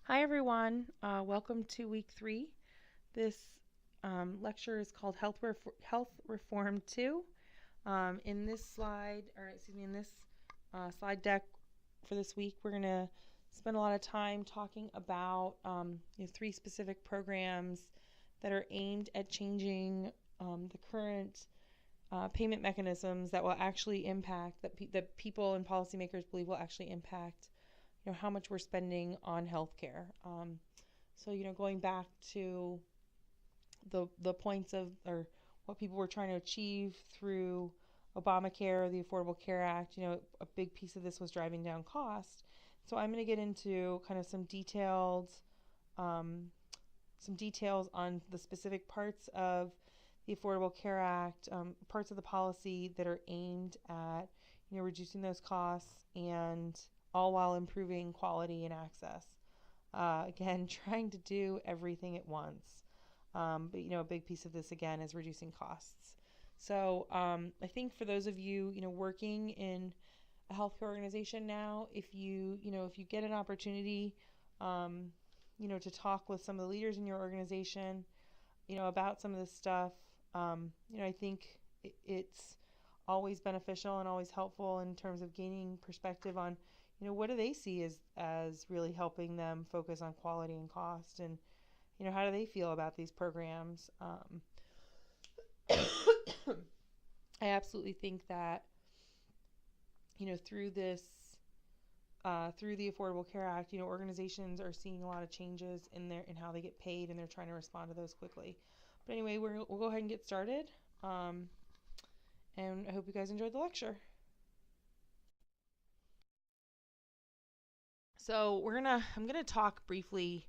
Hi, everyone. Welcome to week 3. This lecture is called Health Reform 2. In this slide, or excuse me, in this slide deck for this week, we're going to spend a lot of time talking about 3 specific programs that are aimed at changing the current payment mechanisms that will actually impact, that people and policymakers believe will actually impact how much we're spending on healthcare. So going back to the points of, or what people were trying to achieve through Obamacare, the Affordable Care Act, a big piece of this was driving down cost. So I'm going to get into kind of some details on the specific parts of the Affordable Care Act, parts of the policy that are aimed at reducing those costs, and all while improving quality and access. Again, trying to do everything at once. But a big piece of this again is reducing costs. So I think for those of you working in a healthcare organization now, if you get an opportunity to talk with some of the leaders in your organization about some of this stuff, I think it's always beneficial and always helpful in terms of gaining perspective on what do they see as really helping them focus on quality and cost, and how do they feel about these programs. I absolutely think that through this through the Affordable Care Act, organizations are seeing a lot of changes in how they get paid, and they're trying to respond to those quickly. But anyway, we'll go ahead and get started, and I hope you guys enjoyed the lecture. So I'm gonna talk briefly,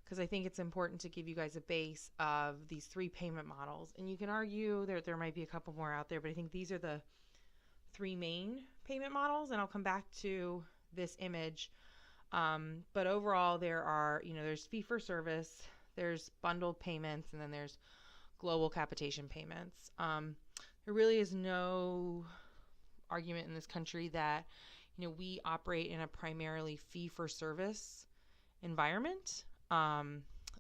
because I think it's important to give you guys a base of these 3 payment models. And you can argue there might be a couple more out there, but I think these are the 3 main payment models, and I'll come back to this image. But overall, there's fee-for-service, there's bundled payments, and then there's global capitation payments. There really is no argument in this country that we operate in a primarily fee-for-service environment. I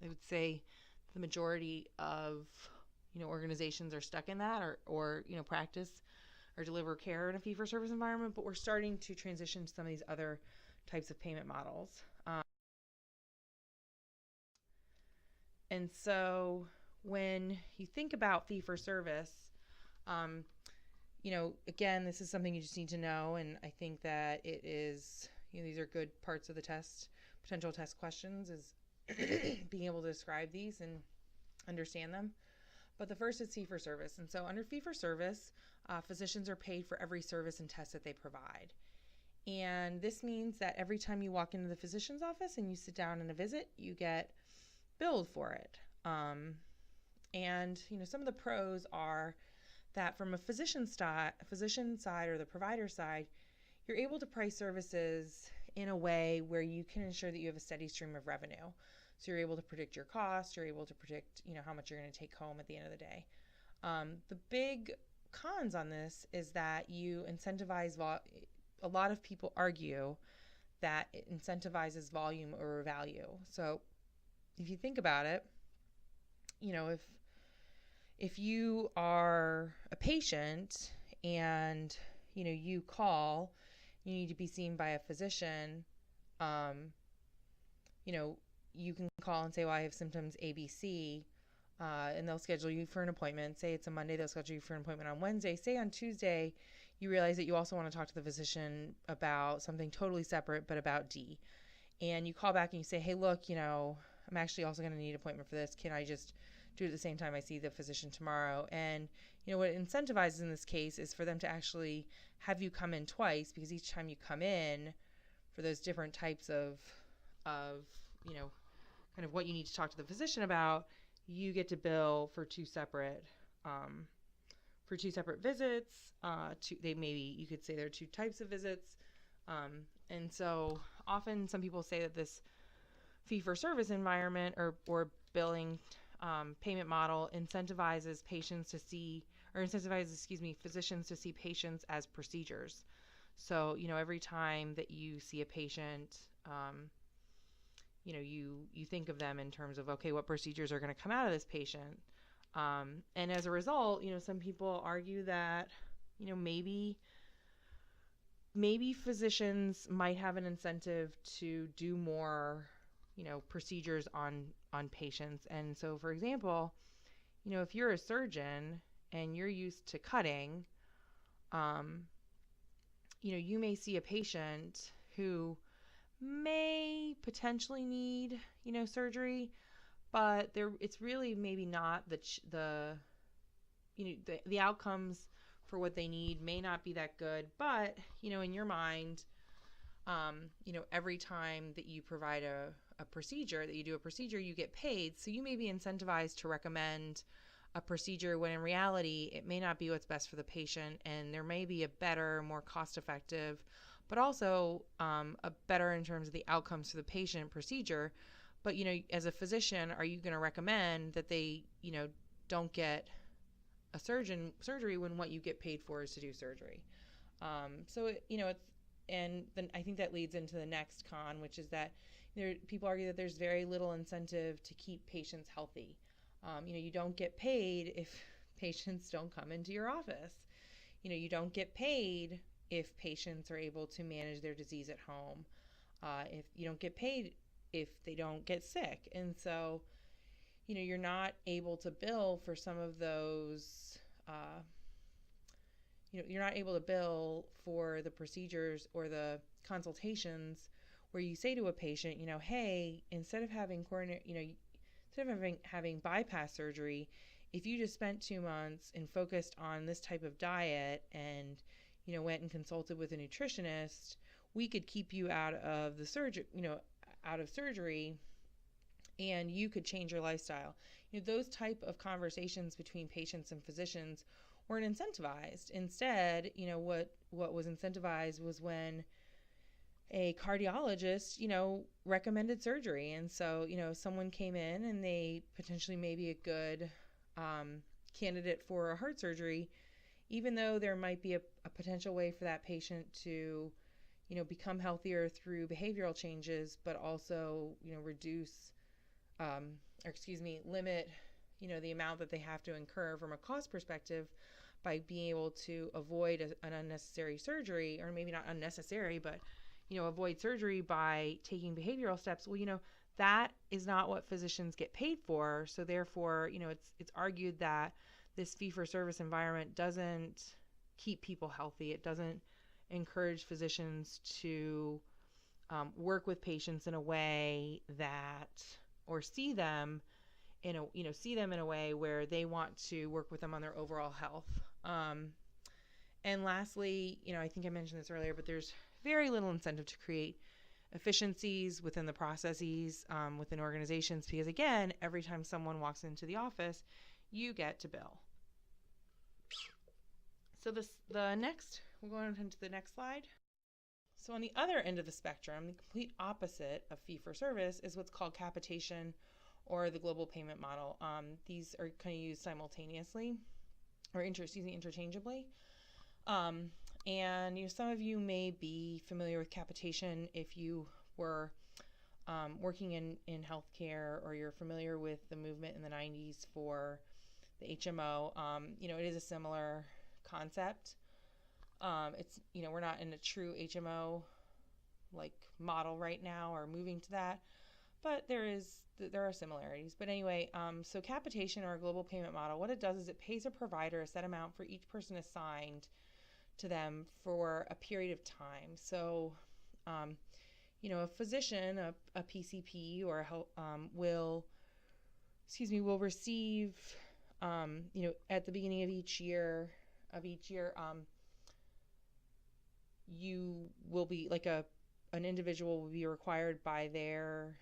would say the majority of organizations are stuck in that, or practice or deliver care in a fee-for-service environment, but we're starting to transition to some of these other types of payment models. And so when you think about fee-for-service, again, this is something you just need to know, and I think that it is, these are good parts of the test, potential test questions, is being able to describe these and understand them. But the first is fee-for-service. And so under fee-for-service, physicians are paid for every service and test that they provide. And this means that every time you walk into the physician's office and you sit down in a visit, you get billed for it. And some of the pros are that from a physician side or the provider side, you're able to price services in a way where you can ensure that you have a steady stream of revenue. So you're able to predict your costs, you're able to predict how much you're going to take home at the end of the day. The big cons on this is that you incentivize a lot of people argue that it incentivizes volume over value. So if you think about it, if you are a patient and you call, you need to be seen by a physician, you can call and say, well, I have symptoms ABC, and they'll schedule you for an appointment. Say it's a Monday, they'll schedule you for an appointment on Wednesday. Say on Tuesday, you realize that you also want to talk to the physician about something totally separate, but about D. And you call back and you say, hey, look, I'm actually also going to need an appointment for this. Can I just do it at the same time I see the physician tomorrow? And what it incentivizes in this case is for them to actually have you come in twice, because each time you come in for those different types of kind of what you need to talk to the physician about, you get to bill for 2 separate visits. You could say there are 2 types of visits. And so often some people say that this fee-for-service environment or billing payment model incentivizes physicians to see patients as procedures. So, every time that you see a patient, you think of them in terms of, okay, what procedures are going to come out of this patient. And as a result, some people argue that, maybe physicians might have an incentive to do more, procedures on patients. And so, for example, if you're a surgeon and you're used to cutting, you may see a patient who may potentially need, surgery, but it's really maybe not the outcomes for what they need may not be that good. But, in your mind, every time that you provide a procedure, that you do a procedure, you get paid. So you may be incentivized to recommend a procedure when in reality, it may not be what's best for the patient. And there may be a better, more cost-effective, but also a better in terms of the outcomes for the patient procedure. But, as a physician, are you going to recommend that they, don't get a surgery when what you get paid for is to do surgery? And then I think that leads into the next con, which is that people argue that there's very little incentive to keep patients healthy. You don't get paid if patients don't come into your office. You don't get paid if patients are able to manage their disease at home. If you don't get paid if they don't get sick. And so, you're not able to bill for some of those, you're not able to bill for the procedures or the consultations where you say to a patient, hey, instead of having having bypass surgery, if you just spent 2 months and focused on this type of diet and, went and consulted with a nutritionist, we could keep you out of surgery, and you could change your lifestyle. Those type of conversations between patients and physicians weren't incentivized. Instead, what was incentivized was when a cardiologist, recommended surgery. And so, someone came in and they potentially may be a good candidate for a heart surgery, even though there might be a potential way for that patient to, become healthier through behavioral changes, but also, limit, the amount that they have to incur from a cost perspective by being able to avoid an unnecessary surgery, or maybe not unnecessary, but, avoid surgery by taking behavioral steps. Well, that is not what physicians get paid for. So therefore, it's argued that this fee-for-service environment doesn't keep people healthy. It doesn't encourage physicians to work with patients in a way that, or see them in a way where they want to work with them on their overall health. And lastly, I think I mentioned this earlier, but there's very little incentive to create efficiencies within the processes within organizations, because again, every time someone walks into the office, you get to bill. So we'll go on to the next slide. So on the other end of the spectrum, the complete opposite of fee-for-service is what's called capitation, or the global payment model. These are kind of used simultaneously, or interchangeably. And some of you may be familiar with capitation if you were working in healthcare, or you're familiar with the movement in the 90s for the HMO. It is a similar concept. It's we're not in a true HMO like model right now, or moving to that, but there are similarities. But anyway, so capitation, or a global payment model, what it does is it pays a provider a set amount for each person assigned to them for a period of time. So, a physician, a PCP, or will receive, at the beginning of each year, you will be an individual will be required by their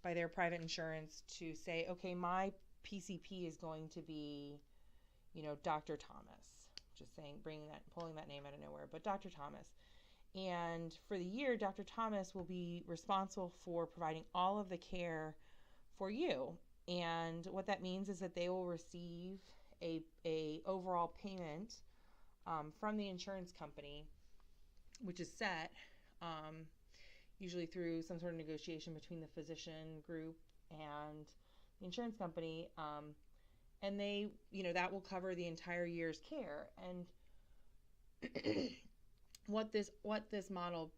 private insurance to say, okay, my PCP is going to be, Dr. Thomas. Just saying, pulling that name out of nowhere, but Dr. Thomas. And for the year, Dr. Thomas will be responsible for providing all of the care for you. And what that means is that they will receive a overall payment from the insurance company, which is set, usually through some sort of negotiation between the physician group and the insurance company. And they, that will cover the entire year's care. And what this model,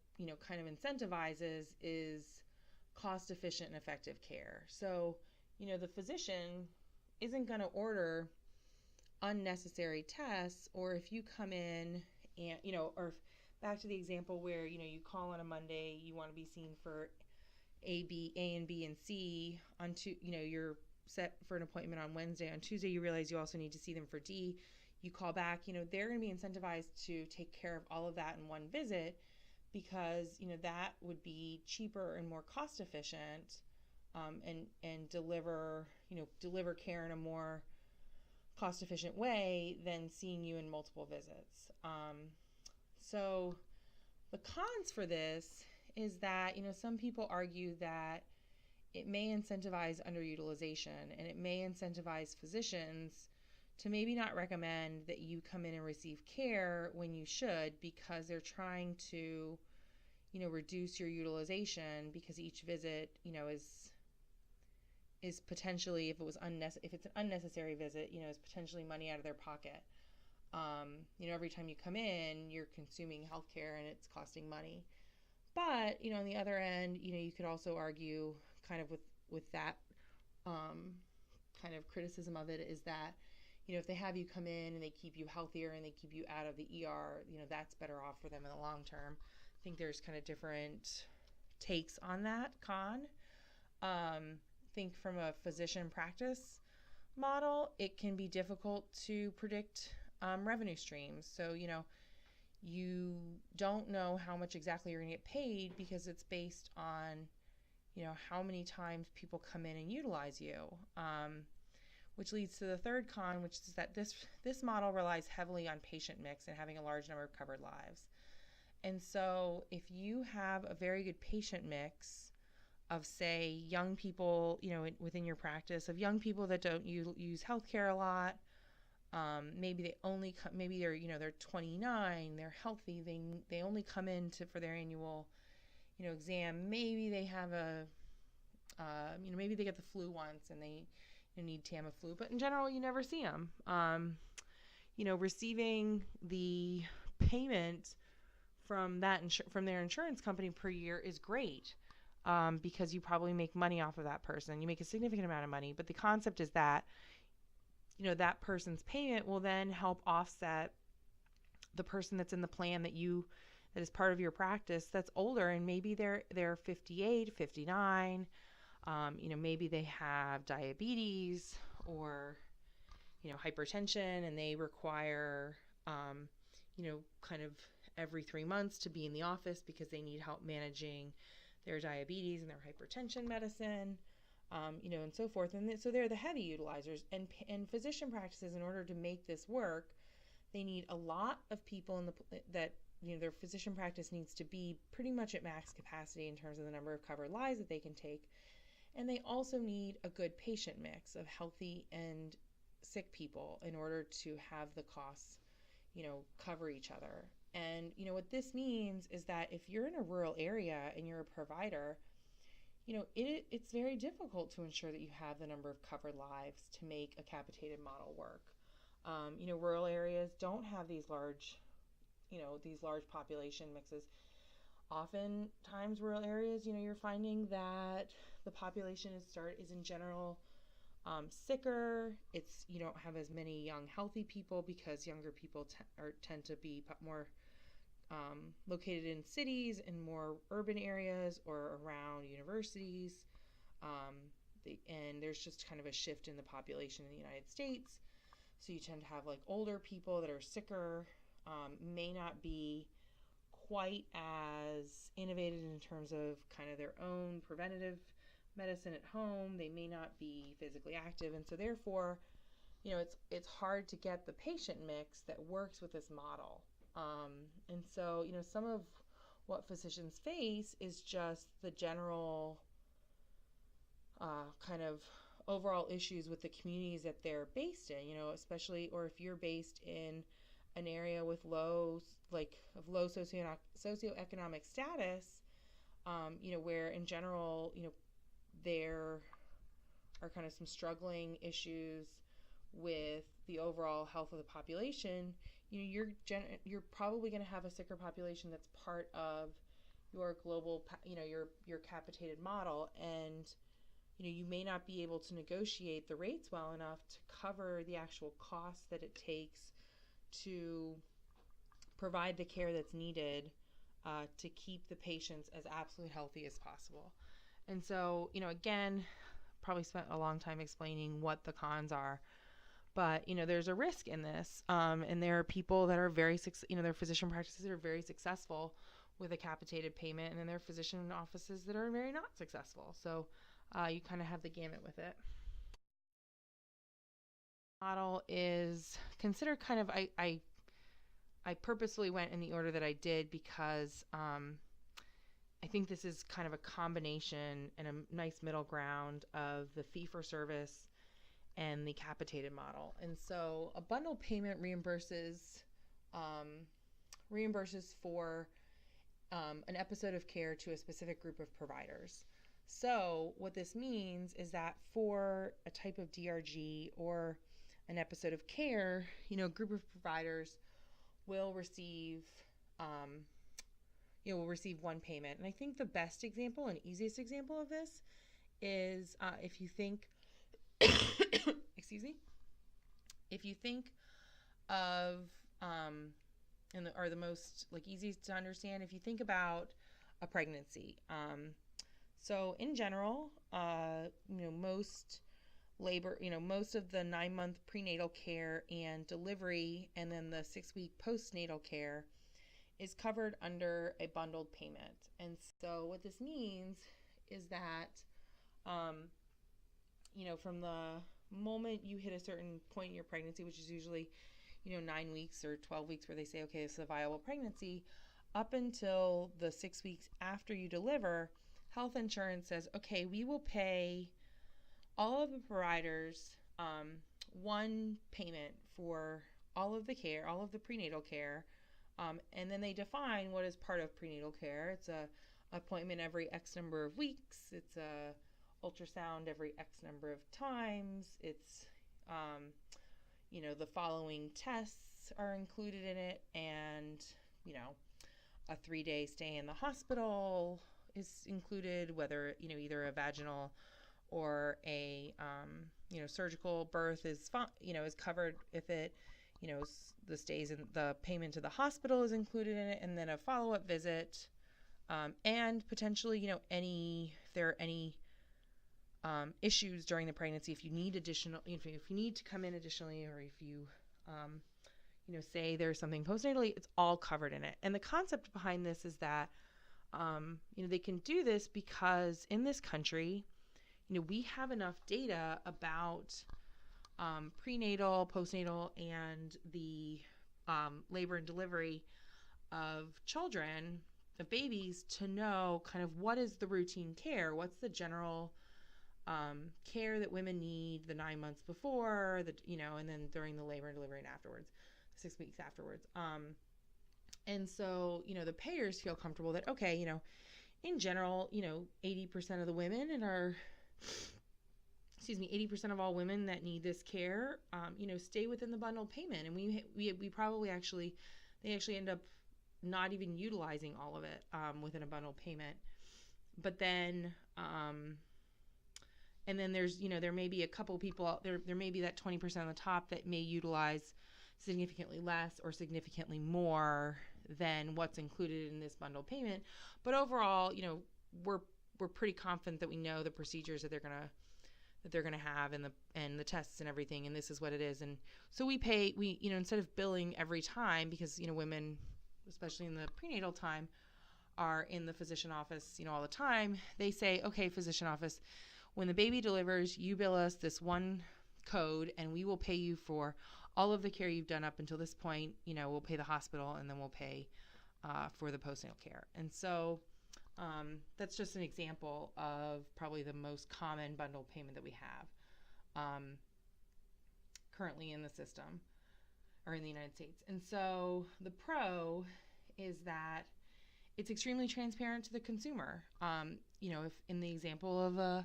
kind of incentivizes is cost efficient and effective care. So, the physician isn't going to order unnecessary tests, or if you come in and, or back to the example where, you call on a Monday, you want to be seen for A and B and C on you're set for an appointment on Wednesday. On Tuesday, you realize you also need to see them for D. You call back, they're going to be incentivized to take care of all of that in one visit, because, that would be cheaper and more cost efficient, and deliver care in a more cost efficient way than seeing you in multiple visits. So the cons for this is that, some people argue that it may incentivize underutilization, and it may incentivize physicians to maybe not recommend that you come in and receive care when you should, because they're trying to, reduce your utilization, because each visit, is potentially, if it's an unnecessary visit, is potentially money out of their pocket. Every time you come in, you're consuming healthcare and it's costing money. But, on the other end, you could also argue kind of with that kind of criticism of it, is that, if they have you come in and they keep you healthier and they keep you out of the ER, that's better off for them in the long term. I think there's kind of different takes on that con. I think from a physician practice model, it can be difficult to predict revenue streams. So, you don't know how much exactly you're going to get paid, because it's based on, how many times people come in and utilize you. Which leads to the third con, which is that this model relies heavily on patient mix and having a large number of covered lives. And so if you have a very good patient mix of, say, young people, within your practice, of young people that don't use healthcare a lot, maybe they're 29, they're healthy, they only come in for their annual, exam. Maybe they have maybe they get the flu once and they need Tamiflu, but in general, you never see them. Receiving the payment from their insurance company per year is great, because you probably make money off of that person. You make a significant amount of money, but the concept is that, that person's payment will then help offset the person that's in the plan that is part of your practice that's older, and maybe they're 58, 59. Maybe they have diabetes or, hypertension, and they require, kind of every 3 months to be in the office because they need help managing their diabetes and their hypertension medicine, and so forth. And so they're the heavy utilizers. And physician practices, in order to make this work, they need a lot of people their physician practice needs to be pretty much at max capacity in terms of the number of covered lives that they can take. And they also need a good patient mix of healthy and sick people in order to have the costs, cover each other. And, what this means is that if you're in a rural area and you're a provider, it's very difficult to ensure that you have the number of covered lives to make a capitated model work. Rural areas don't have these large population mixes. Oftentimes, rural areas, you're finding that the population is in general sicker. You don't have as many young healthy people, because younger people tend to be more located in cities and more urban areas or around universities. And there's just kind of a shift in the population in the United States. So you tend to have older people that are sicker, may not be quite as innovative in terms of kind of their own preventative medicine at home. They may not be physically active, and so therefore, it's hard to get the patient mix that works with this model. And so, some of what physicians face is just the general kind of overall issues with the communities that they're based in, especially, or if you're based in an area with low socioeconomic status, where in general, there are kind of some struggling issues with the overall health of the population, you're probably going to have a sicker population that's part of your global, your capitated model, and you may not be able to negotiate the rates well enough to cover the actual costs that it takes to provide the care that's needed to keep the patients as absolutely healthy as possible. And so, again, probably spent a long time explaining what the cons are, but there's a risk in this, and there are people that are very their physician practices are very successful with a capitated payment, and then there are physician offices that are very not successful. So you kind of have the gamut with it. Model is considered kind of, I purposefully went in the order that I did because I think this is kind of a combination and a nice middle ground of the fee-for-service and the capitated model. And so a bundled payment reimburses for an episode of care to a specific group of providers. So what this means is that for a type of DRG or an episode of care, a group of providers will receive one payment. And I think the best example and easiest example of this is if you think excuse me, if you think of or the most easiest to understand, if you think about a pregnancy. So in general, most labor, most of the 9-month prenatal care and delivery, and then the 6-week postnatal care is covered under a bundled payment. And so what this means is that, from the moment you hit a certain point in your pregnancy, which is usually, 9 weeks or 12 weeks where they say, okay, this is a viable pregnancy, up until the 6 weeks after you deliver, health insurance says, okay, we will pay all of the providers one payment for all of the care, all of the prenatal care, and then they define what is part of prenatal care. It's a appointment every X number of weeks. It's a ultrasound every X number of times. It's the following tests are included in it, and a 3-day stay in the hospital is included, whether either a vaginal or a surgical birth is covered if it the stays in the payment to the hospital is included in it, and then a follow-up visit, and potentially if there are any issues during the pregnancy, if you need additional, if you need to come in additionally, or if you say there's something postnatally, it's all covered in it. And the concept behind this is that they can do this because in this country, we have enough data about prenatal, postnatal, and the labor and delivery of children, of babies, to know kind of what is the routine care, what's the general care that women need the 9 months before, and then during the labor and delivery and afterwards, 6 weeks afterwards. And so, the payers feel comfortable that, okay, in general, 80% of the women in our 80% of all women that need this care, stay within the bundled payment. And we probably they actually end up not even utilizing all of it within a bundled payment. But then, and then there's, there may be a couple people out there, there may be that 20% on the top that may utilize significantly less or significantly more than what's included in this bundled payment. But overall, we're pretty confident that we know the procedures that they're gonna have and the tests and everything, and this is what it is. And so we instead of billing every time, because women, especially in the prenatal time, are in the physician office all the time, they say, okay, physician office, when the baby delivers, you bill us this one code and we will pay you for all of the care you've done up until this point. We'll pay the hospital, and then we'll pay for the postnatal care. And so that's just an example of probably the most common bundled payment that we have currently in the system, or in the United States. And so the pro is that it's extremely transparent to the consumer. If in the example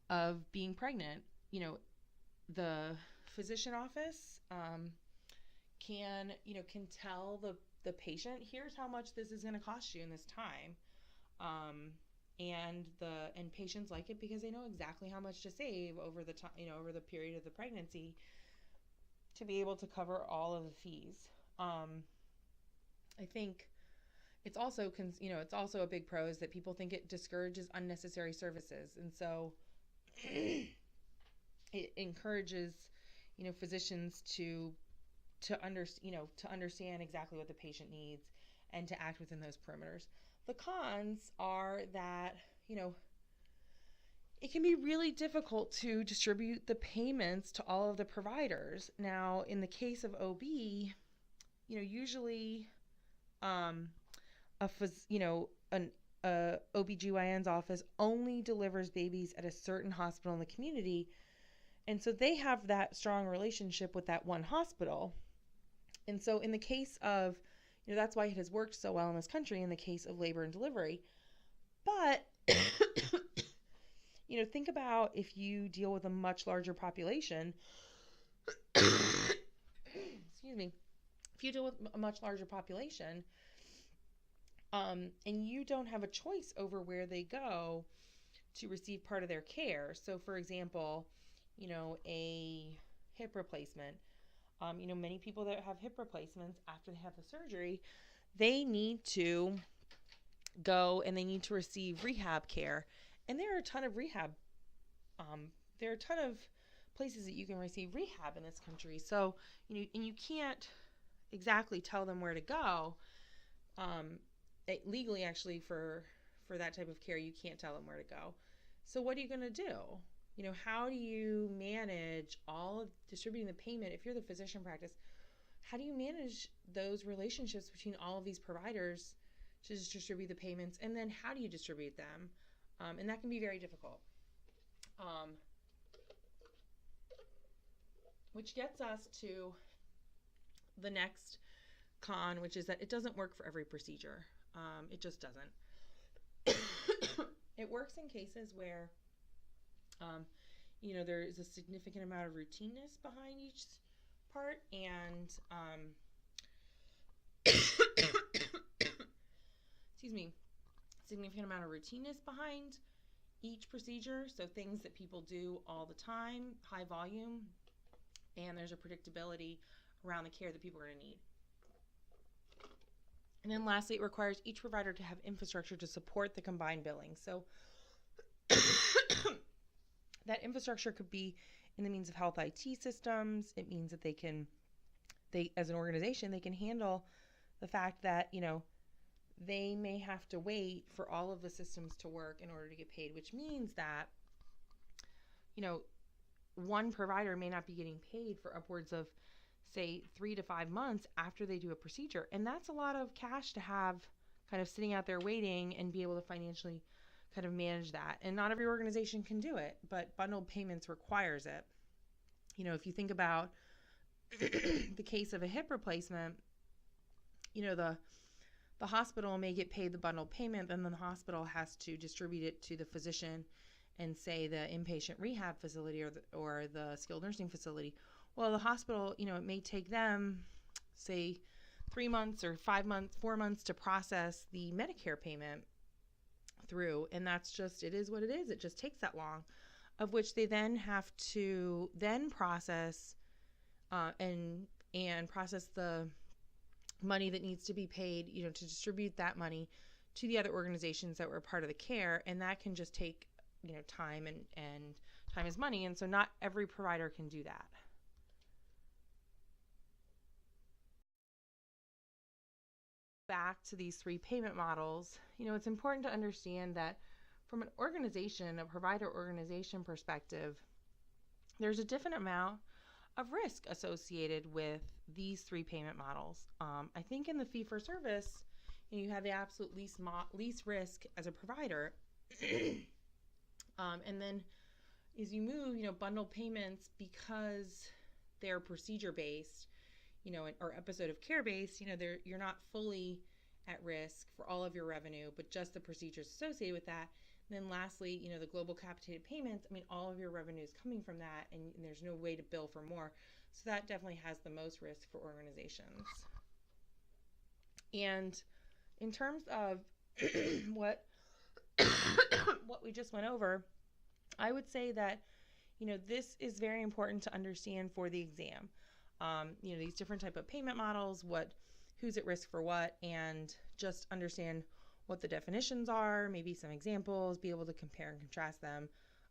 of being pregnant, the physician office can tell the patient, here's how much this is going to cost you in this time. And patients like it because they know exactly how much to save over the time, over the period of the pregnancy, to be able to cover all of the fees. I think it's also a big pro is that people think it discourages unnecessary services, and so it encourages physicians to understand exactly what the patient needs and to act within those perimeters. The cons are that it can be really difficult to distribute the payments to all of the providers. Now, in the case of OB, usually an OBGYN's office only delivers babies at a certain hospital in the community, and so they have that strong relationship with that one hospital. And so in the case of, that's why it has worked so well in this country in the case of labor and delivery. But think about if you deal with a much larger population. Excuse me. If you deal with a much larger population, and you don't have a choice over where they go to receive part of their care. So, for example, a hip replacement. Many people that have hip replacements after they have the surgery, they need to go and they need to receive rehab care. And there are a ton of places that you can receive rehab in this country. So, and you can't exactly tell them where to go. Legally, actually, for that type of care, you can't tell them where to go. So what are you going to do? How do you manage all of distributing the payment? If you're the physician practice, how do you manage those relationships between all of these providers to just distribute the payments? And then how do you distribute them? And that can be very difficult. Which gets us to the next con, which is that it doesn't work for every procedure. It just doesn't. It works in cases where there is a significant amount of routineness behind each part, and significant amount of routineness behind each procedure. So things that people do all the time, high volume, and there's a predictability around the care that people are going to need. And then lastly, it requires each provider to have infrastructure to support the combined billing. So that infrastructure could be in the means of health IT systems. It means that they as an organization, they can handle the fact that, they may have to wait for all of the systems to work in order to get paid, which means that, one provider may not be getting paid for upwards of, say, 3 to 5 months after they do a procedure. And that's a lot of cash to have kind of sitting out there waiting and be able to financially kind of manage that. And not every organization can do it, but bundled payments requires it. If you think about the case of a hip replacement, the hospital may get paid the bundled payment, and then the hospital has to distribute it to the physician and, say, the inpatient rehab facility or the skilled nursing facility. Well, the hospital, it may take them, say, 3 months or 5 months, 4 months to process the Medicare payment through. And that's just, it is what it is. It just takes that long, of which they then have to then process and process the money that needs to be paid, to distribute that money to the other organizations that were part of the care. And that can just take, time, and time is money. And so not every provider can do that. Back to these 3 payment models, it's important to understand that from an organization, a provider organization perspective, there's a different amount of risk associated with these 3 payment models. I think in the fee-for-service, you have the absolute least risk as a provider. And then as you move, bundle payments, because they're procedure-based, or episode of care-based, you're not fully at risk for all of your revenue, but just the procedures associated with that. And then lastly, the global capitated payments, all of your revenue is coming from that, and there's no way to bill for more. So that definitely has the most risk for organizations. And in terms of what what we just went over, I would say that, this is very important to understand for the exam. These different type of payment models, who's at risk for what, and just understand what the definitions are, maybe some examples, be able to compare and contrast them.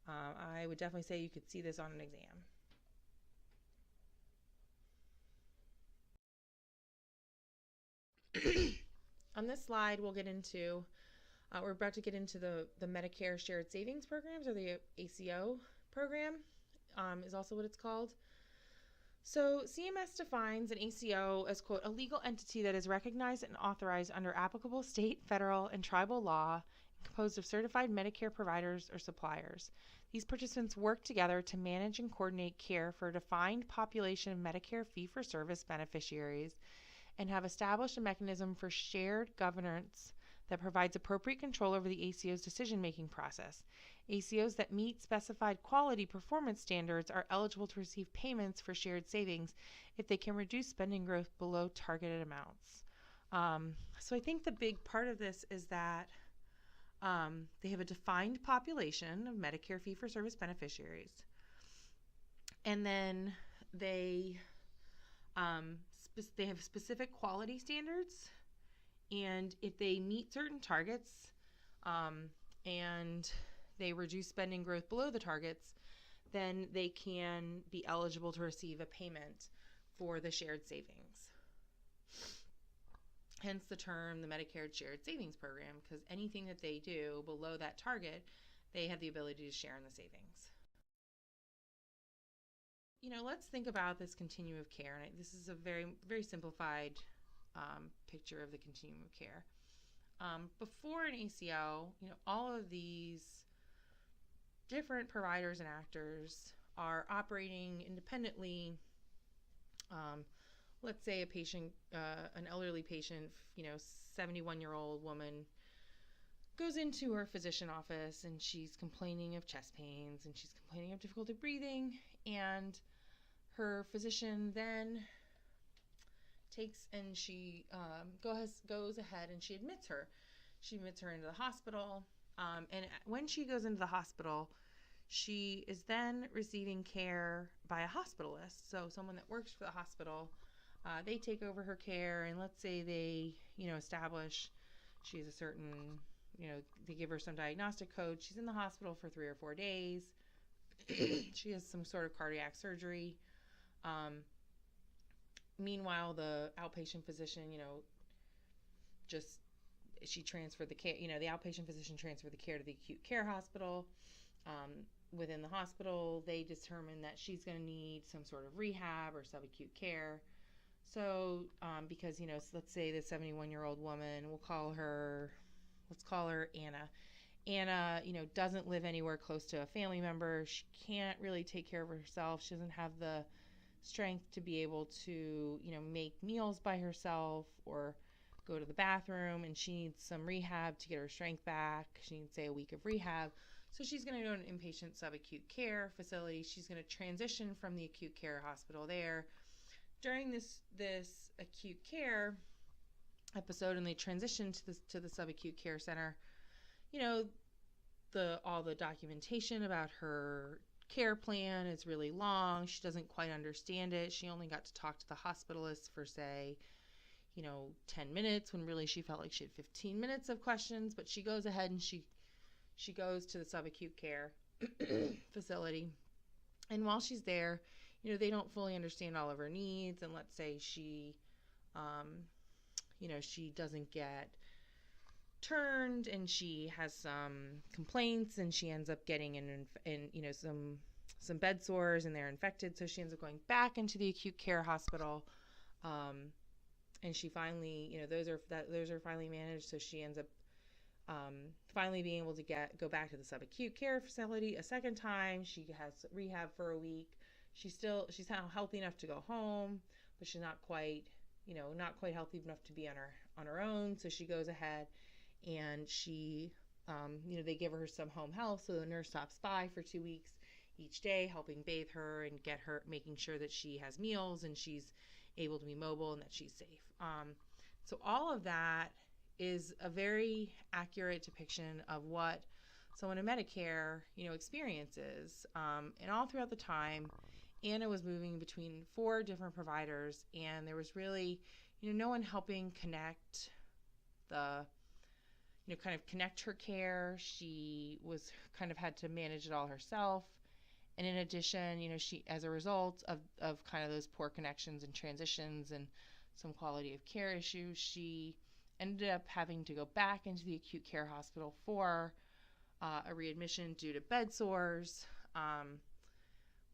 I would definitely say you could see this on an exam. On this slide, we're about to get into the Medicare Shared Savings Programs, or the ACO program, is also what it's called. So CMS defines an ACO as, quote, a legal entity that is recognized and authorized under applicable state, federal, and tribal law, composed of certified Medicare providers or suppliers. These participants work together to manage and coordinate care for a defined population of Medicare fee-for-service beneficiaries and have established a mechanism for shared governance that provides appropriate control over the ACO's decision-making process. ACOs that meet specified quality performance standards are eligible to receive payments for shared savings if they can reduce spending growth below targeted amounts. So I think the big part of this is that they have a defined population of Medicare fee-for-service beneficiaries, and then they have specific quality standards, and if they meet certain targets and they reduce spending growth below the targets, then they can be eligible to receive a payment for the shared savings. Hence the term, the Medicare Shared Savings Program, because anything that they do below that target, they have the ability to share in the savings. Let's think about this continuum of care. And this is a very, very simplified picture of the continuum of care. Before an ACO, all of these different providers and actors are operating independently. Let's say a patient, an elderly patient, 71-year-old woman, goes into her physician office and she's complaining of chest pains and she's complaining of difficulty breathing, and her physician then takes and she goes ahead and she admits her. She admits her into the hospital, and when she goes into the hospital, she is then receiving care by a hospitalist, so someone that works for the hospital. They take over her care, and let's say they, establish she has a certain, they give her some diagnostic code. She's in the hospital for 3 or 4 days. She has some sort of cardiac surgery. Meanwhile, the outpatient physician, she transferred the care, the outpatient physician transferred the care to the acute care hospital. Within the hospital, they determine that she's going to need some sort of rehab or subacute care. So, because, let's say the 71-year-old woman, let's call her Anna. Anna, doesn't live anywhere close to a family member. She can't really take care of herself. She doesn't have the strength to be able to, make meals by herself or go to the bathroom, and she needs some rehab to get her strength back. She needs, say, a week of rehab. So she's going to go to an inpatient subacute care facility. She's going to transition from the acute care hospital there. During this acute care episode, and they transition to the subacute care center, all the documentation about her care plan is really long. She doesn't quite understand it. She only got to talk to the hospitalist for, say, 10 minutes, when really she felt like she had 15 minutes of questions. But she goes ahead and she goes to the subacute care facility. And while she's there, they don't fully understand all of her needs. And let's say she, she doesn't get turned, and she has some complaints, and she ends up getting some bed sores, and they're infected. So she ends up going back into the acute care hospital. And she finally, those are finally managed. So she ends up finally being able to go back to the subacute care facility a second time. She has rehab for a week. She's now healthy enough to go home, but she's not quite not quite healthy enough to be on her own. So she goes ahead and she, they give her some home health. So the nurse stops by for 2 weeks each day, helping bathe her and get her, making sure that she has meals and she's able to be mobile and that she's safe. So all of that is a very accurate depiction of what someone in Medicare, experiences. And all throughout the time, Anna was moving between 4 different providers, and there was really, no one helping connect connect her care. She was kind of had to manage it all herself. And in addition, she, as a result of kind of those poor connections and transitions and some quality of care issues, she ended up having to go back into the acute care hospital for a readmission due to bed sores.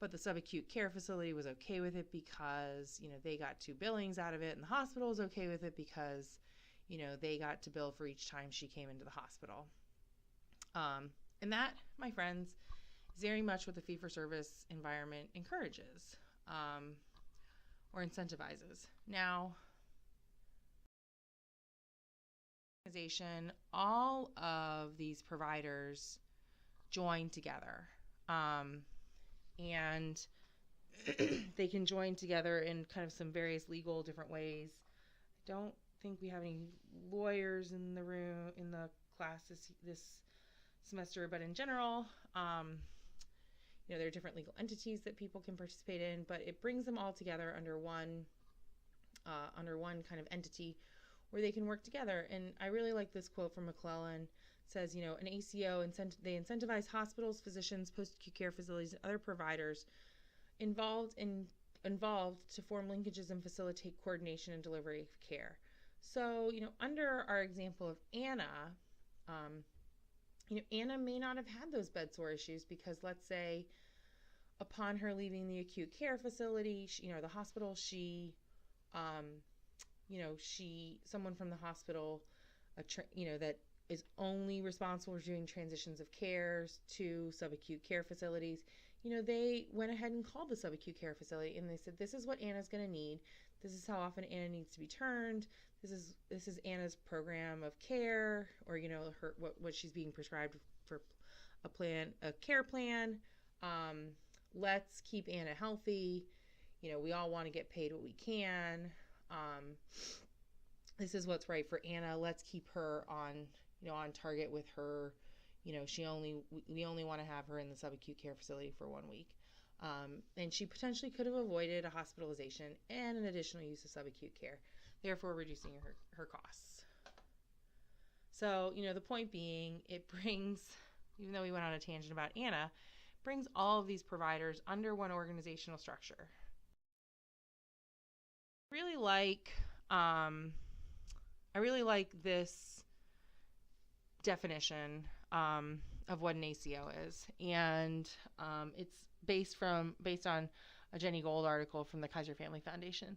But the subacute care facility was okay with it because, they got 2 billings out of it, and the hospital was okay with it because, they got to bill for each time she came into the hospital. And that, my friends, is very much what the fee-for-service environment encourages or incentivizes. Now, organization, all of these providers join together. And they can join together in kind of some various legal different ways. I don't think we have any lawyers in the room, in the class this semester, but in general, there are different legal entities that people can participate in, but it brings them all together under one kind of entity where they can work together. And I really like this quote from McClellan. It says, an ACO, they incentivize hospitals, physicians, post-acute care facilities, and other providers involved to form linkages and facilitate coordination and delivery of care. So, under our example of Anna, Anna may not have had those bed sore issues because, let's say, upon her leaving the acute care facility, the hospital, someone from the hospital, that is only responsible for doing transitions of cares to subacute care facilities, they went ahead and called the subacute care facility and they said, this is what Anna's going to need. This is how often Anna needs to be turned. This is Anna's program of care, or, her, what she's being prescribed for a care plan. Let's keep Anna healthy. We all want to get paid what we can. This is what's right for Anna. Let's keep her on target with her. We only want to have her in the subacute care facility for 1 week. And she potentially could have avoided a hospitalization and an additional use of subacute care, therefore reducing her costs. So, the point being, it brings, even though we went on a tangent about Anna, brings all of these providers under one organizational structure. I really like this definition of what an ACO is, and it's based on a Jenny Gold article from the Kaiser Family Foundation.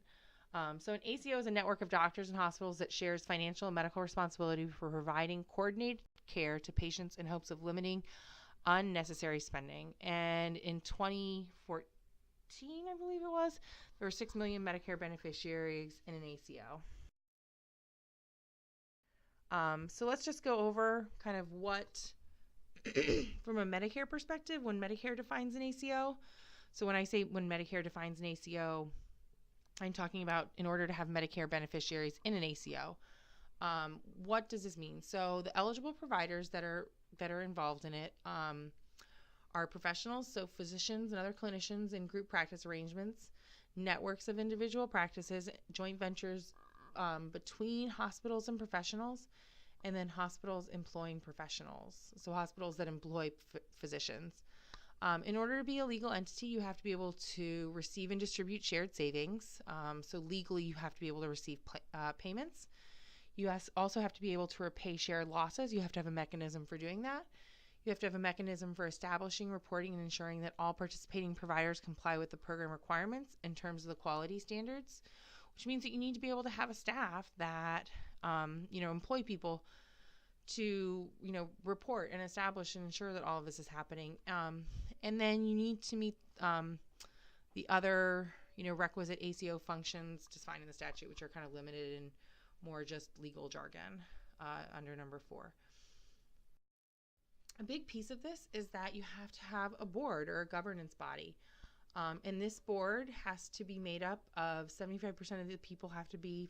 So an ACO is a network of doctors and hospitals that shares financial and medical responsibility for providing coordinated care to patients in hopes of limiting unnecessary spending. And in 2014, I believe it was, there were 6 million Medicare beneficiaries in an ACO. So let's just go over kind of what, from a Medicare perspective, when Medicare defines an ACO. So when I say when Medicare defines an ACO, I'm talking about in order to have Medicare beneficiaries in an ACO. What does this mean? So the eligible providers that are involved in it are professionals, so physicians and other clinicians in group practice arrangements, networks of individual practices, joint ventures between hospitals and professionals, and then hospitals employing professionals, so hospitals that employ physicians. In order to be a legal entity, you have to be able to receive and distribute shared savings. So legally, you have to be able to receive payments. You also have to be able to repay shared losses. You have to have a mechanism for doing that. You have to have a mechanism for establishing, reporting, and ensuring that all participating providers comply with the program requirements in terms of the quality standards, which means that you need to be able to have a staff that, employ people to, report and establish and ensure that all of this is happening. And then you need to meet the other, requisite ACO functions defined in the statute, which are kind of limited in more just legal jargon under number 4. A big piece of this is that you have to have a board or a governance body. And this board has to be made up of 75% of the people have to be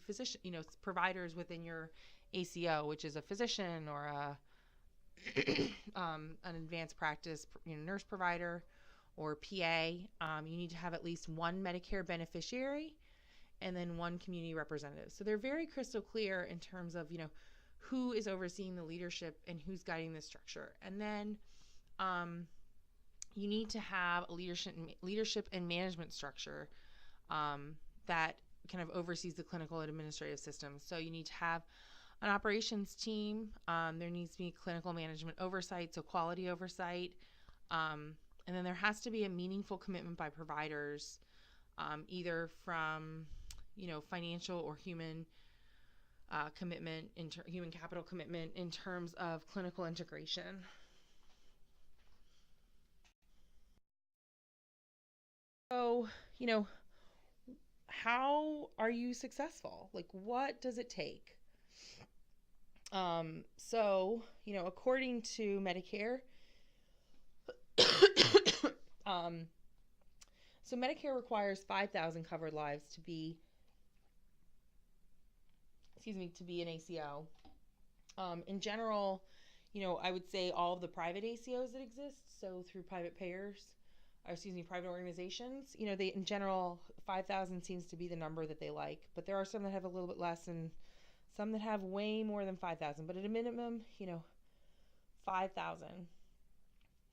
providers within your ACO, which is a physician or an advanced practice nurse provider or PA. You need to have at least one Medicare beneficiary and then one community representative. So they're very crystal clear in terms of, who is overseeing the leadership and who's guiding the structure. And then you need to have a leadership and management structure that kind of oversees the clinical and administrative systems. So you need to have an operations team. There needs to be clinical management oversight, so quality oversight. And then there has to be a meaningful commitment by providers, either from, financial or human commitment, human capital commitment in terms of clinical integration. So, how are you successful? Like, what does it take? So, according to Medicare, so Medicare requires 5,000 covered lives to be an ACO. In general, I would say all of the private ACOs that exist, so through private private organizations, they, in general, 5,000 seems to be the number that they like, but there are some that have a little bit less and some that have way more than 5,000, but at a minimum, 5,000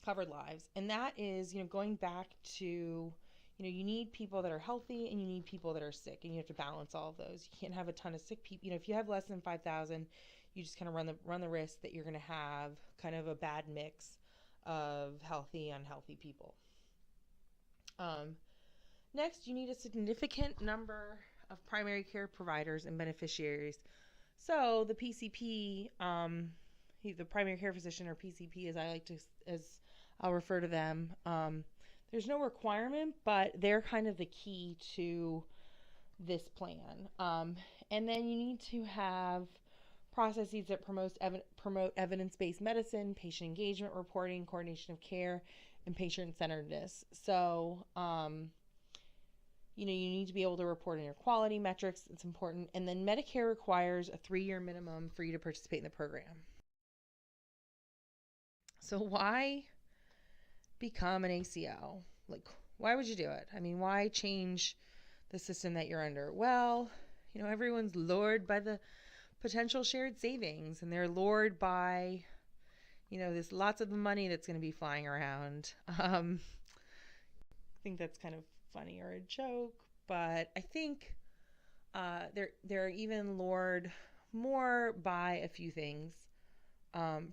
covered lives. And that is, going back to, you need people that are healthy and you need people that are sick, and you have to balance all of those. You can't have a ton of sick people. If you have less than 5,000, you just kind of run the risk that you're going to have kind of a bad mix of healthy, unhealthy people. Next, you need a significant number of primary care providers and beneficiaries. So the PCP, the primary care physician, or PCP, as I'll refer to them, there's no requirement, but they're kind of the key to this plan. And then you need to have processes that promote evidence-based medicine, patient engagement reporting, coordination of care, and patient-centeredness. So, you need to be able to report on your quality metrics. It's important. And then Medicare requires a 3-year minimum for you to participate in the program. So why become an ACO? Like, why would you do it? I mean, why change the system that you're under? Well, everyone's lured by the potential shared savings, and they're lured by, there's lots of the money that's going to be flying around. I think that's kind of funny or a joke, but I think they're even lured more by a few things.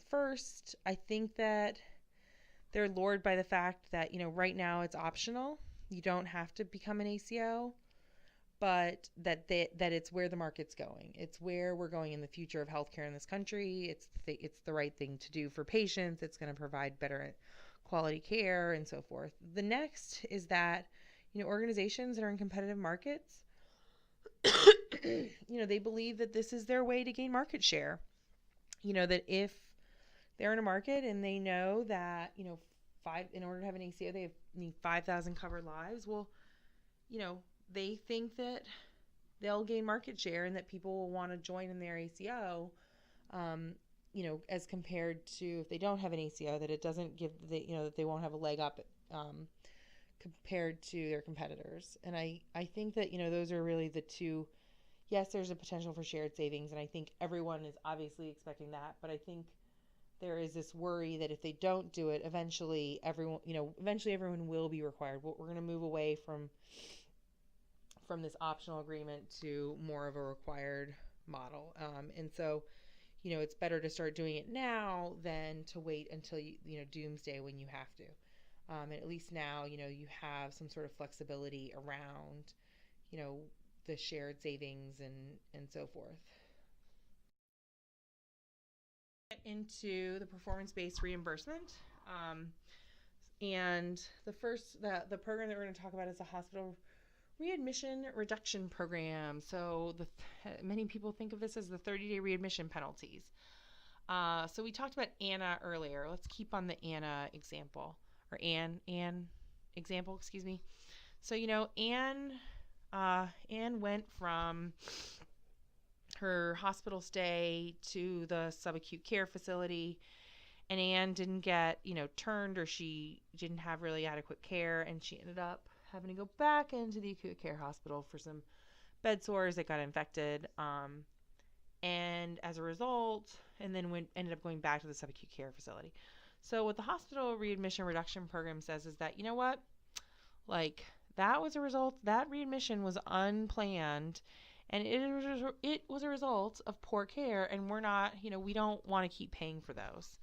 First, I think that they're lured by the fact that, right now it's optional. You don't have to become an ACO, but that it's where the market's going. It's where we're going in the future of healthcare in this country. It's the right thing to do for patients. It's going to provide better quality care and so forth. The next is that, organizations that are in competitive markets, they believe that this is their way to gain market share. That if they're in a market and they know that, in order to have an ACO, they need 5,000 covered lives. Well, they think that they'll gain market share and that people will want to join in their ACO, as compared to if they don't have an ACO, that it doesn't give that they won't have a leg up compared to their competitors. And I think that, those are really the two. Yes, there's a potential for shared savings, and I think everyone is obviously expecting that, but I think there is this worry that if they don't do it, eventually everyone will be required. We're going to move away from this optional agreement to more of a required model. And so, it's better to start doing it now than to wait until doomsday when you have to. And at least now, you have some sort of flexibility around, the shared savings and so forth. Get into the performance-based reimbursement. And the program that we're going to talk about is the hospital Readmission reduction program. So many people think of this as the 30-day readmission penalties. So we talked about Anna earlier. Let's keep on the Anna example, or Anne example, excuse me. So, Anne went from her hospital stay to the subacute care facility, and Anne didn't get, turned, or she didn't have really adequate care, and she ended up having to go back into the acute care hospital for some bed sores that got infected. And as a result, and then ended up going back to the subacute care facility. So what the hospital readmission reduction program says is that, that was a result, that readmission was unplanned, and it was a result of poor care, and we're not, we don't want to keep paying for those.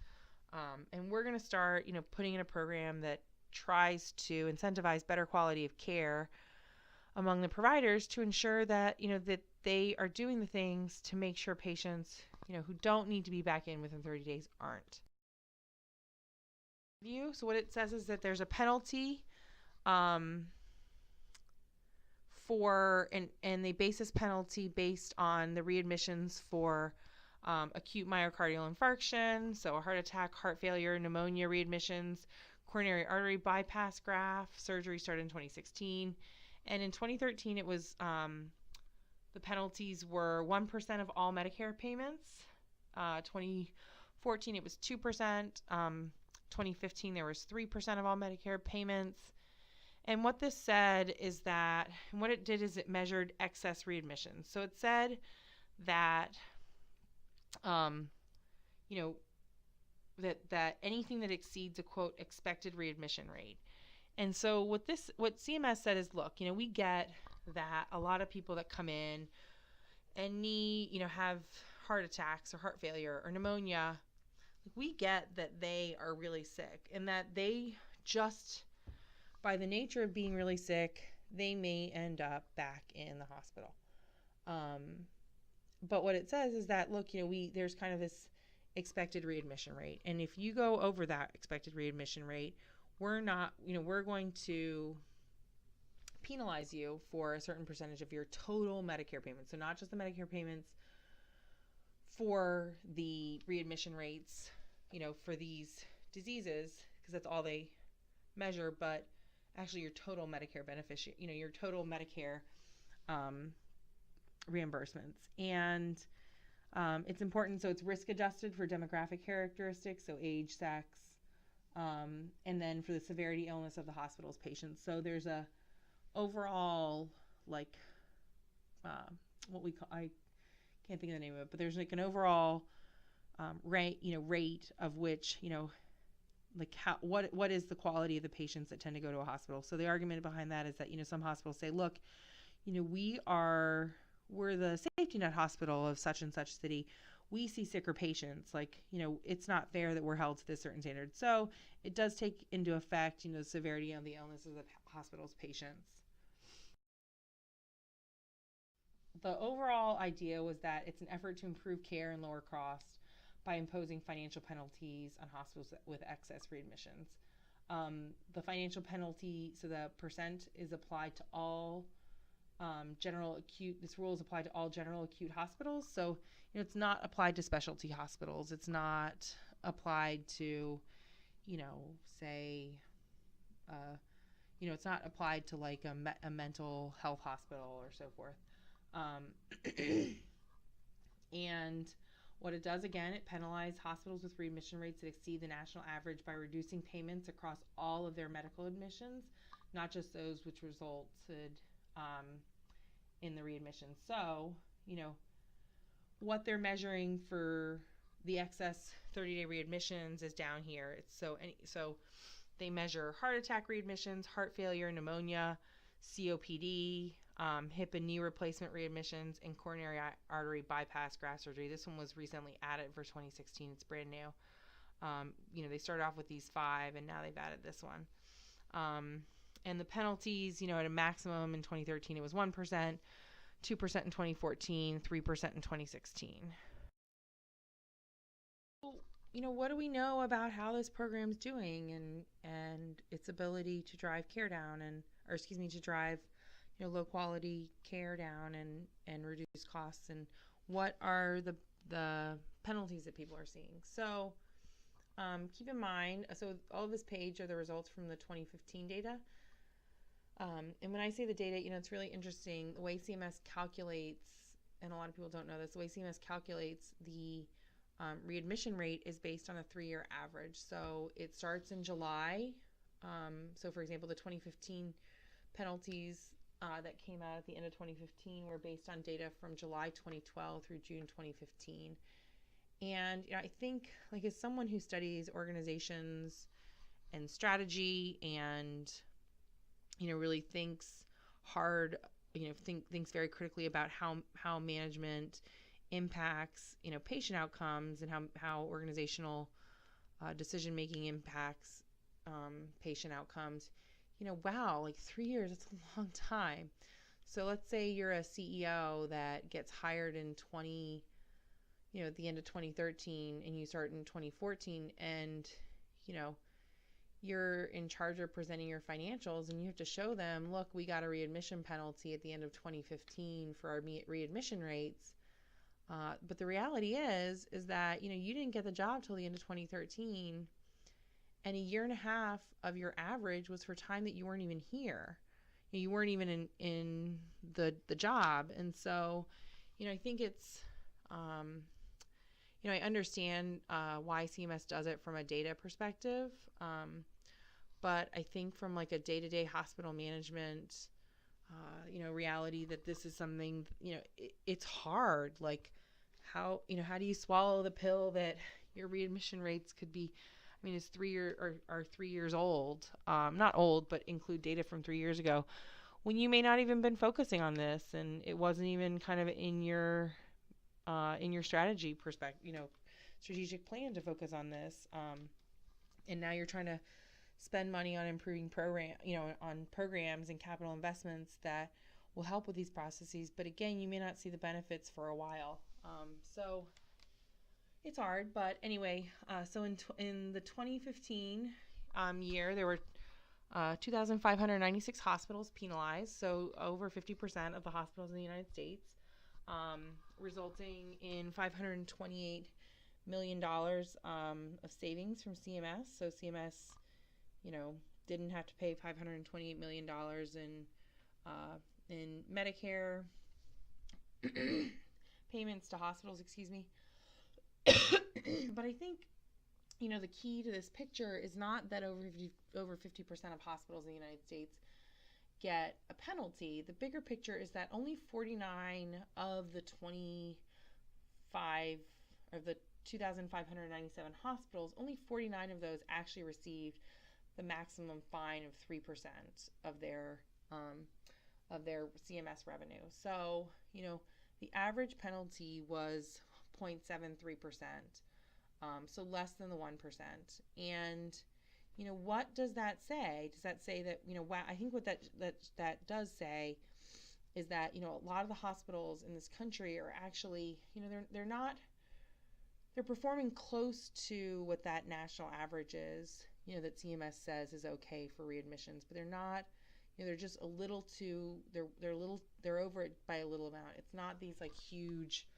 And we're going to start, putting in a program that tries to incentivize better quality of care among the providers to ensure that, that they are doing the things to make sure patients, who don't need to be back in within 30 days aren't. So what it says is that there's a penalty for, and they base this penalty based on the readmissions for acute myocardial infarction, so a heart attack, heart failure, pneumonia readmissions, coronary artery bypass graft. Surgery started in 2016. And in 2013, it was the penalties were 1% of all Medicare payments. 2014, it was 2%. 2015, there was 3% of all Medicare payments. And what this said is that, and what it did is it measured excess readmissions. So it said that, that anything that exceeds a, quote, expected readmission rate. And so what CMS said is, look, we get that a lot of people that come in and have heart attacks or heart failure or pneumonia, we get that they are really sick, and that they just, by the nature of being really sick, they may end up back in the hospital. But what it says is that, look, there's kind of this expected readmission rate. And if you go over that expected readmission rate, we're going to penalize you for a certain percentage of your total Medicare payments. So not just the Medicare payments for the readmission rates, for these diseases, because that's all they measure, but actually your total Medicare beneficiary, your total Medicare reimbursements. And it's important, so it's risk adjusted for demographic characteristics, so age, sex, and then for the severity illness of the hospital's patients. So there's a overall, what we call, I can't think of the name of it, but there's an overall rate of which, what is the quality of the patients that tend to go to a hospital. So the argument behind that is that, some hospitals say, look, we're the safety net hospital of such and such city. We see sicker patients. It's not fair that we're held to this certain standard. So it does take into effect, the severity of the illnesses of the hospital's patients. The overall idea was that it's an effort to improve care and lower costs by imposing financial penalties on hospitals with excess readmissions. The financial penalty, so the percent is applied to all general acute. This rule is applied to all general acute hospitals. So it's not applied to specialty hospitals. It's not applied to, say, it's not applied to a mental health hospital or so forth. And what it does, again, it penalizes hospitals with readmission rates that exceed the national average by reducing payments across all of their medical admissions, not just those which resulted in the readmission. So, what they're measuring for the excess 30-day readmissions is down here. So they measure heart attack readmissions, heart failure, pneumonia, COPD, hip and knee replacement readmissions, and coronary artery bypass graft surgery. This one was recently added for 2016. It's brand new. They started off with these 5, and now they've added this one. And the penalties, at a maximum in 2013, it was 1%, 2% in 2014, 3% in 2016. What do we know about how this program's doing and its ability to drive care down to drive low quality care down and reduce costs, and what are the penalties that people are seeing. So keep in mind, so all of this page are the results from the 2015 data. And when I say the data, it's really interesting the way CMS calculates, and a lot of people don't know this, the way CMS calculates the readmission rate is based on a 3-year average. So it starts in July. So for example, the 2015 penalties that came out at the end of 2015 were based on data from July 2012 through June 2015. And I think, like, as someone who studies organizations and strategy and really thinks hard, thinks very critically about how management impacts patient outcomes and how organizational decision making impacts patient outcomes. Wow, like 3 years, that's a long time. So let's say you're a CEO that gets hired in at the end of 2013, and you start in 2014, and you're in charge of presenting your financials, and you have to show them, look, we got a readmission penalty at the end of 2015 for our readmission rates. But the reality is that you didn't get the job till the end of 2013, and a year and a half of your average was for time that you weren't even here. You weren't even in the job. And so, I think it's, I understand why CMS does it from a data perspective. But I think from like a day-to-day hospital management, reality, that this is something, it's hard. Like how do you swallow the pill that your readmission rates could be, it's 3 years old, not old, but include data from 3 years ago, when you may not even been focusing on this, and it wasn't even kind of in your strategy perspective, strategic plan to focus on this. And now you're trying to spend money on improving on programs and capital investments that will help with these processes. But again, you may not see the benefits for a while. So it's hard. But anyway, so in the 2015 year, there were 2,596 hospitals penalized, so over 50% of the hospitals in the United States, resulting in $528 million of savings from CMS. So CMS, didn't have to pay $528 million in Medicare payments to hospitals, excuse me. But I think, the key to this picture is not that over 50% of hospitals in the United States get a penalty. The bigger picture is that only 49 of the 2,597 hospitals, only 49 of those actually received the maximum fine of 3% of their CMS revenue. So, the average penalty was 0.73%, so less than the 1%. And, what does that say? Does that say that, wow, I think what that does say is that, a lot of the hospitals in this country are actually, they're performing close to what that national average is, that CMS says is okay for readmissions, but they're not, they're just a little too, they're over it by a little amount. It's not these like huge,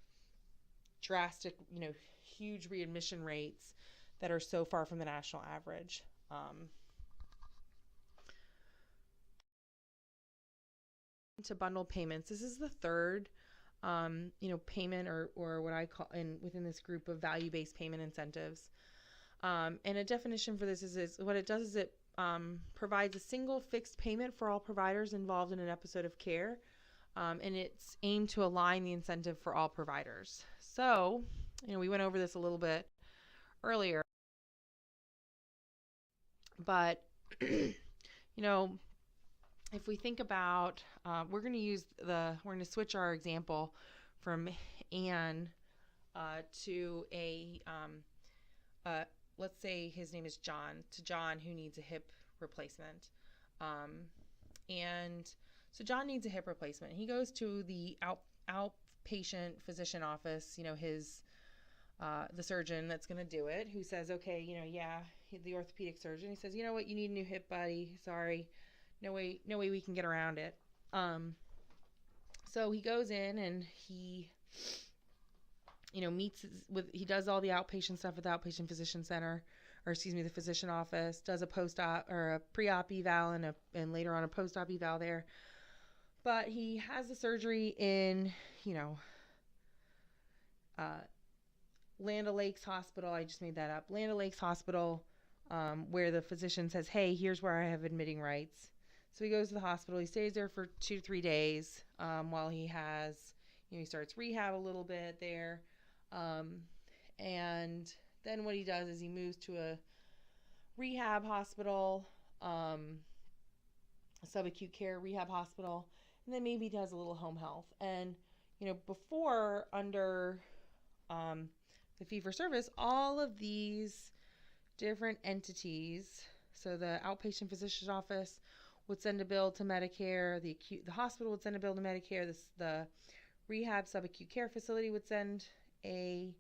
drastic, huge readmission rates that are so far from the national average. To bundle payments, this is the third payment or what I call within this group of value-based payment incentives. And a definition for this is what it does is it provides a single fixed payment for all providers involved in an episode of care, and it's aimed to align the incentive for all providers. So, we went over this a little bit earlier, but if we think about, we're going to switch our example from Anne to let's say his name is John, to John who needs a hip replacement. And so John needs a hip replacement. He goes to the outpatient physician office, the surgeon that's going to do it, who says, okay, the orthopedic surgeon, he says, you know what, you need a new hip, buddy. Sorry. No way we can get around it. So he goes in and he, he does all the outpatient stuff at the outpatient physician center, or excuse me, the physician office, does a post-op or a pre-op eval and later on a post-op eval there. But he has the surgery in, Land O'Lakes Hospital. I just made that up. Land O'Lakes Hospital, where the physician says, hey, here's where I have admitting rights. So he goes to the hospital. He stays there for 2 to 3 days while he he starts rehab a little bit there. And then what he does is he moves to a rehab hospital, a subacute care rehab hospital, and then maybe he does a little home health. And, before, under the fee-for-service, all of these different entities, so the outpatient physician's office would send a bill to Medicare, the hospital would send a bill to Medicare, the rehab subacute care facility would send a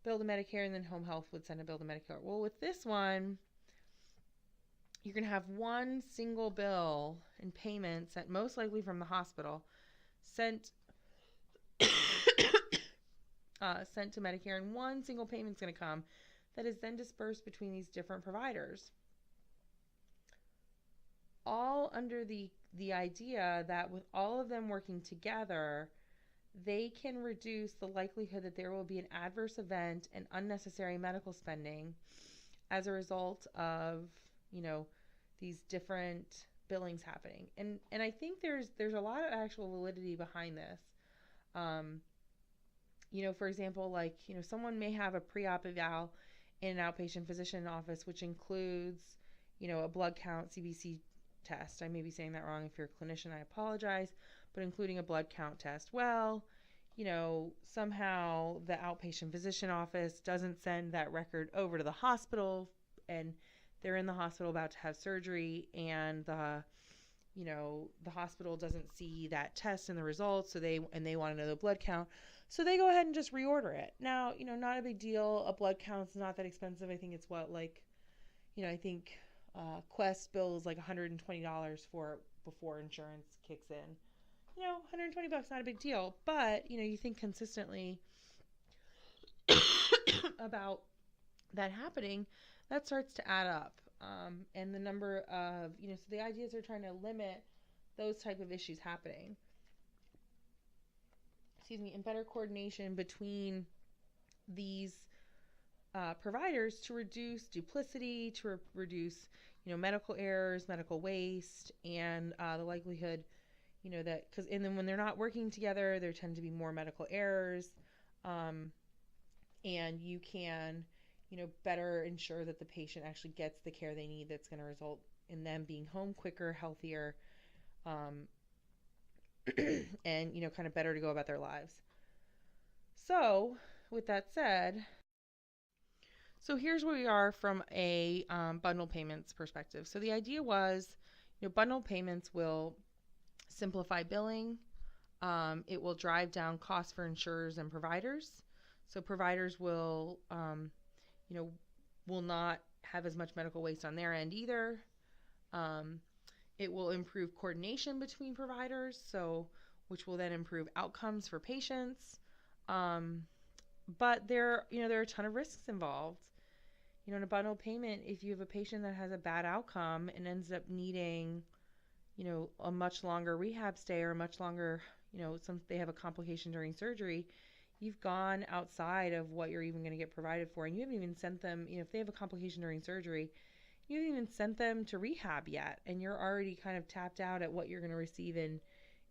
bill to Medicare, and then home health would send a bill to Medicare. Well, with this one, you're going to have one single bill and payment sent, most likely from the hospital, sent sent to Medicare, and one single payment is going to come that is then dispersed between these different providers, all under the idea that with all of them working together, they can reduce the likelihood that there will be an adverse event and unnecessary medical spending as a result of, these different billings happening. And I think there's a lot of actual validity behind this. For example, someone may have a pre-op eval in an outpatient physician office, which includes, a blood count CBC test. I may be saying that wrong. If you're a clinician, I apologize, but including a blood count test. Well, somehow the outpatient physician office doesn't send that record over to the hospital, and they're in the hospital about to have surgery, and the hospital doesn't see that test and the results, so they want to know the blood count. So they go ahead and just reorder it. Now, not a big deal. A blood count's not that expensive. I think it's I think Quest bills like $120 for it before insurance kicks in. $120, not a big deal. But, you think consistently about that happening, that starts to add up. And the number of, so the ideas are trying to limit those type of issues happening. And better coordination between these providers to reduce duplicity, to reduce, medical errors, medical waste, and the likelihood, and then when they're not working together, there tend to be more medical errors, and you can, better ensure that the patient actually gets the care they need that's going to result in them being home quicker, healthier, and, kind of better to go about their lives. So, with that said, here's where we are from a bundle payments perspective. So the idea was, bundle payments will simplify billing. It will drive down costs for insurers and providers. So providers will, will not have as much medical waste on their end either. It will improve coordination between providers, which will then improve outcomes for patients. But there are a ton of risks involved. In a bundle payment, if you have a patient that has a bad outcome and ends up needing, a much longer rehab stay or a much longer, they have a complication during surgery, you've gone outside of what you're even going to get provided for. And you haven't even sent them, if they have a complication during surgery, you haven't even sent them to rehab yet. And you're already kind of tapped out at what you're going to receive in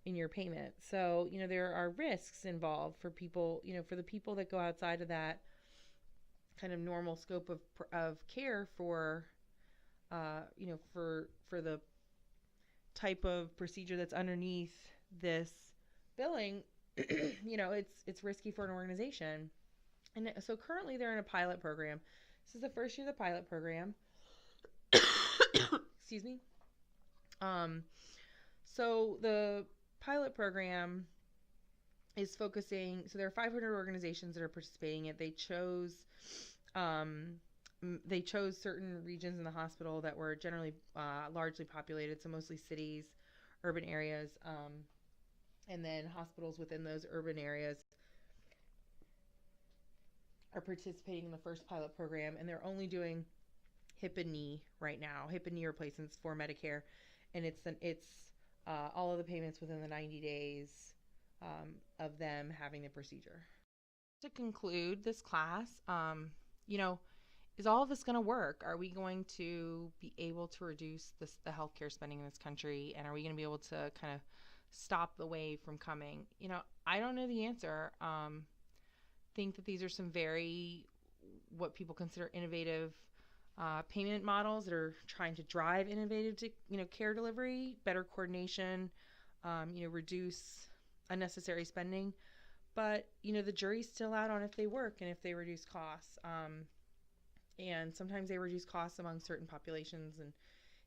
your payment. So, there are risks involved for people, for the people that go outside of that kind of normal scope of care for, for the type of procedure that's underneath this billing. It's risky for an organization. And so currently they're in a pilot program. This is the first year of the pilot program. Excuse me. So the pilot program is focusing, so there are 500 organizations that are participating in it. They chose certain regions in the hospital that were generally largely populated, so mostly cities, urban areas. And then hospitals within those urban areas are participating in the first pilot program, and they're only doing hip and knee right now, hip and knee replacements for Medicare, and it's all of the payments within the 90 days of them having the procedure. To conclude this class, is all of this going to work? Are we going to be able to reduce the healthcare spending in this country, and are we going to be able to kind of stop the wave from coming? I don't know the answer. Think that these are some very what people consider innovative payment models that are trying to drive innovative care delivery, better coordination, reduce unnecessary spending. But the jury's still out on if they work and if they reduce costs. And sometimes they reduce costs among certain populations, and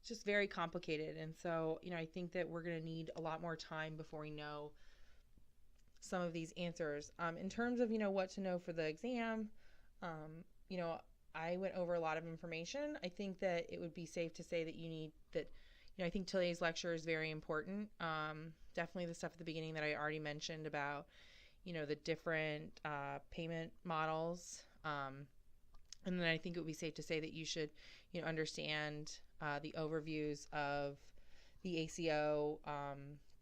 it's just very complicated. And so I think that we're going to need a lot more time before we know some of these answers. In terms of what to know for the exam, I went over a lot of information. I think that it would be safe to say that I think today's lecture is very important. Definitely the stuff at the beginning that I already mentioned about, the different payment models. And then I think it would be safe to say that you should, understand the overviews of the ACO,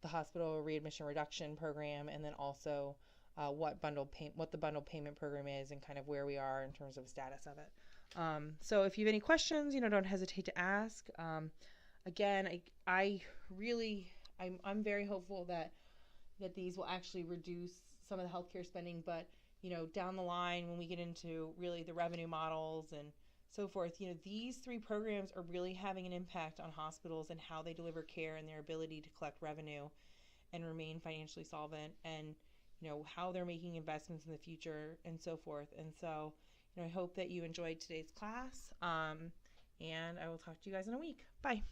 the hospital readmission reduction program, and then also what the bundled payment program is and kind of where we are in terms of status of it. So if you have any questions, don't hesitate to ask. Again, I'm very hopeful that these will actually reduce some of the healthcare spending, but down the line when we get into really the revenue models and so forth, these three programs are really having an impact on hospitals and how they deliver care and their ability to collect revenue and remain financially solvent, and how they're making investments in the future and so forth. And so I hope that you enjoyed today's class, and I will talk to you guys in a week. Bye.